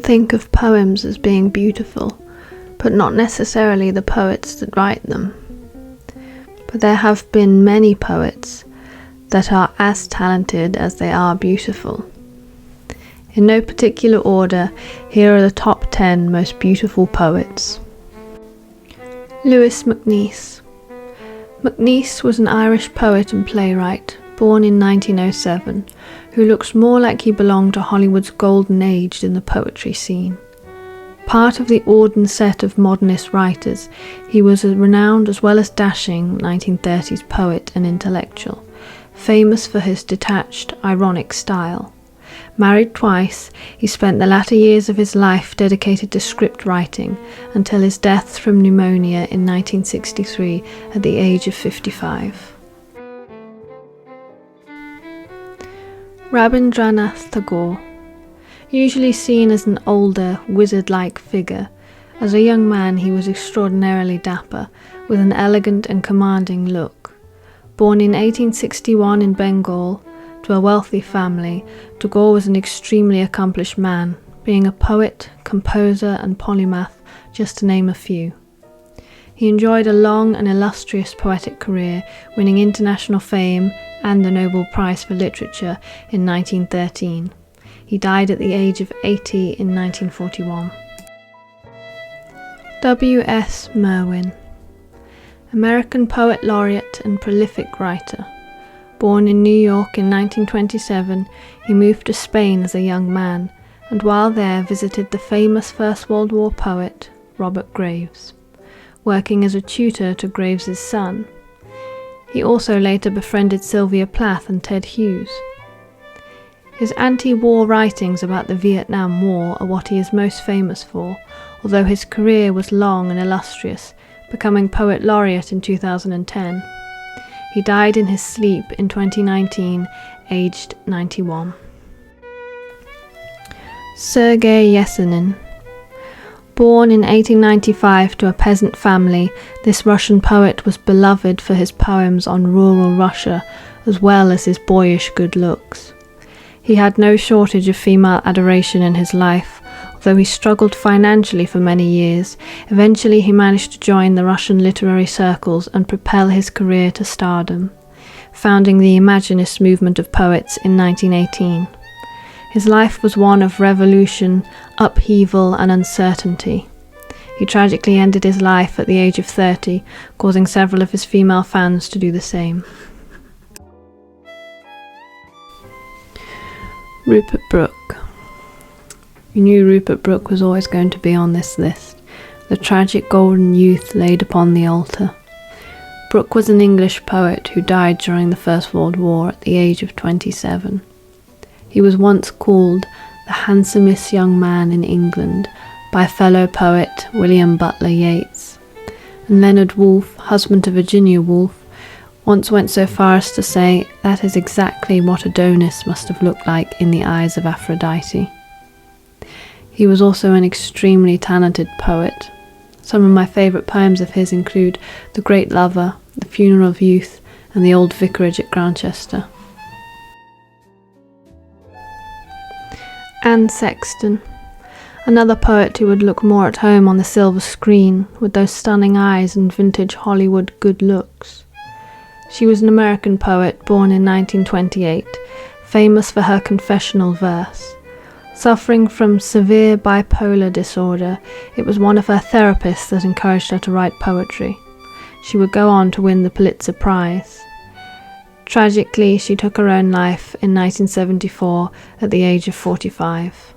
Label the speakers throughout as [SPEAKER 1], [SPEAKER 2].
[SPEAKER 1] Think of poems as being beautiful, but not necessarily the poets that write them. But there have been many poets that are as talented as they are beautiful. In no particular order, here are the top 10 most beautiful poets. Lewis MacNeice. MacNeice was an Irish poet and playwright, born in 1907, who looks more like he belonged to Hollywood's golden age in the poetry scene. Part of the Auden set of modernist writers, he was a renowned as well as dashing 1930s poet and intellectual, famous for his detached, ironic style. Married twice, he spent the latter years of his life dedicated to script writing until his death from pneumonia in 1963 at the age of 55. Rabindranath Tagore. Usually seen as an older, wizard-like figure, as a young man he was extraordinarily dapper, with an elegant and commanding look. Born in 1861 in Bengal, to a wealthy family, Tagore was an extremely accomplished man, being a poet, composer and polymath, just to name a few. He enjoyed a long and illustrious poetic career, winning international fame and the Nobel Prize for Literature in 1913. He died at the age of 80 in 1941. W.S. Merwin. American poet laureate and prolific writer. Born in New York in 1927, he moved to Spain as a young man, and while there visited the famous First World War poet, Robert Graves, working as a tutor to Graves's son. He also later befriended Sylvia Plath and Ted Hughes. His anti-war writings about the Vietnam War are what he is most famous for, although his career was long and illustrious, becoming poet laureate in 2010. He died in his sleep in 2019, aged 91. Sergey Yenin. Born in 1895 to a peasant family, this Russian poet was beloved for his poems on rural Russia, as well as his boyish good looks. He had no shortage of female adoration in his life, although he struggled financially for many years. Eventually he managed to join the Russian literary circles and propel his career to stardom, founding the Imaginist movement of poets in 1918. His life was one of revolution, upheaval and uncertainty. He tragically ended his life at the age of 30, causing several of his female fans to do the same. Rupert Brooke. We knew Rupert Brooke was always going to be on this list, the tragic golden youth laid upon the altar. Brooke was an English poet who died during the First World War at the age of 27. He was once called the handsomest young man in England by fellow poet William Butler Yeats, and Leonard Woolf, husband to Virginia Woolf, once went so far as to say that is exactly what Adonis must have looked like in the eyes of Aphrodite. He was also an extremely talented poet. Some of my favourite poems of his include The Great Lover, The Funeral of Youth, and The Old Vicarage at Grantchester. Anne Sexton, another poet who would look more at home on the silver screen with those stunning eyes and vintage Hollywood good looks. She was an American poet born in 1928, famous for her confessional verse. Suffering from severe bipolar disorder, it was one of her therapists that encouraged her to write poetry. She would go on to win the Pulitzer Prize. Tragically, she took her own life in 1974 at the age of 45.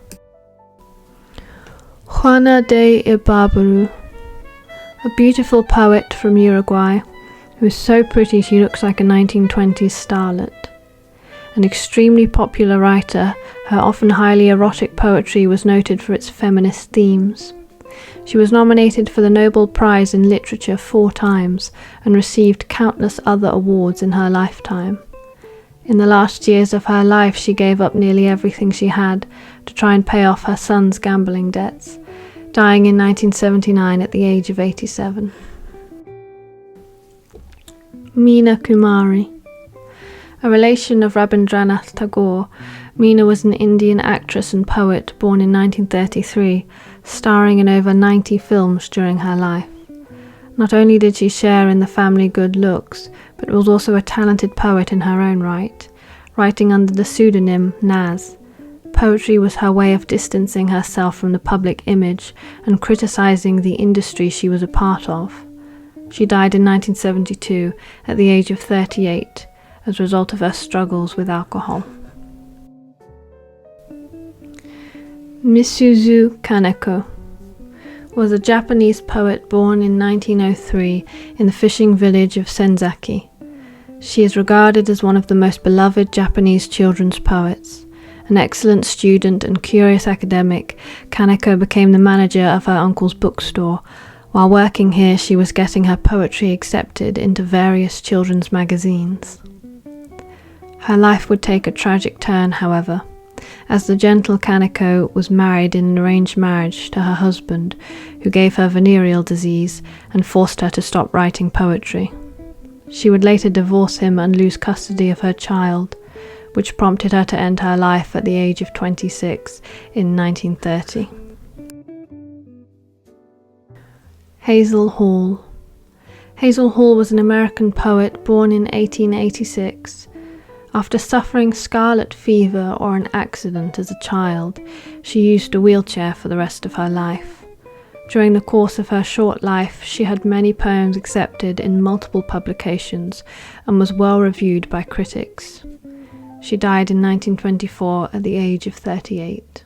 [SPEAKER 1] Hanana de Iaru, a beautiful poet from Uruguay, who is so pretty she looks like a 1920s starlet. An extremely popular writer, her often highly erotic poetry was noted for its feminist themes. She was nominated for the Nobel Prize in Literature 4 times and received countless other awards in her lifetime. In the last years of her life, she gave up nearly everything she had to try and pay off her son's gambling debts, dying in 1979 at the age of 87. Mina Kumari. A relation of Rabindranath Tagore, Mina was an Indian actress and poet born in 1933, starring in over 90 films during her life. Not only did she share in the family good looks, but was also a talented poet in her own right, writing under the pseudonym Naz. Poetry was her way of distancing herself from the public image and criticizing the industry she was a part of. She died in 1972 at the age of 38 as a result of her struggles with alcohol. Miss Uzu Kano was a Japanese poet born in 1903 in the fishing village of Senzaki. She is regarded as one of the most beloved Japanese children's poets. An excellent student and curious academic, Kaneko became the manager of her uncle's bookstore. While working here, she was getting her poetry accepted into various children's magazines. Her life would take a tragic turn, however, as the gentle Kaneko was married in an arranged marriage to her husband, who gave her venereal disease and forced her to stop writing poetry. She would later divorce him and lose custody of her child, which prompted her to end her life at the age of 26 in 1930. Hazel Hall. Hazel Hall was an American poet born in 1886. After suffering scarlet fever or an accident as a child, she used a wheelchair for the rest of her life. During the course of her short life, she had many poems accepted in multiple publications and was well reviewed by critics. She died in 1924 at the age of 38.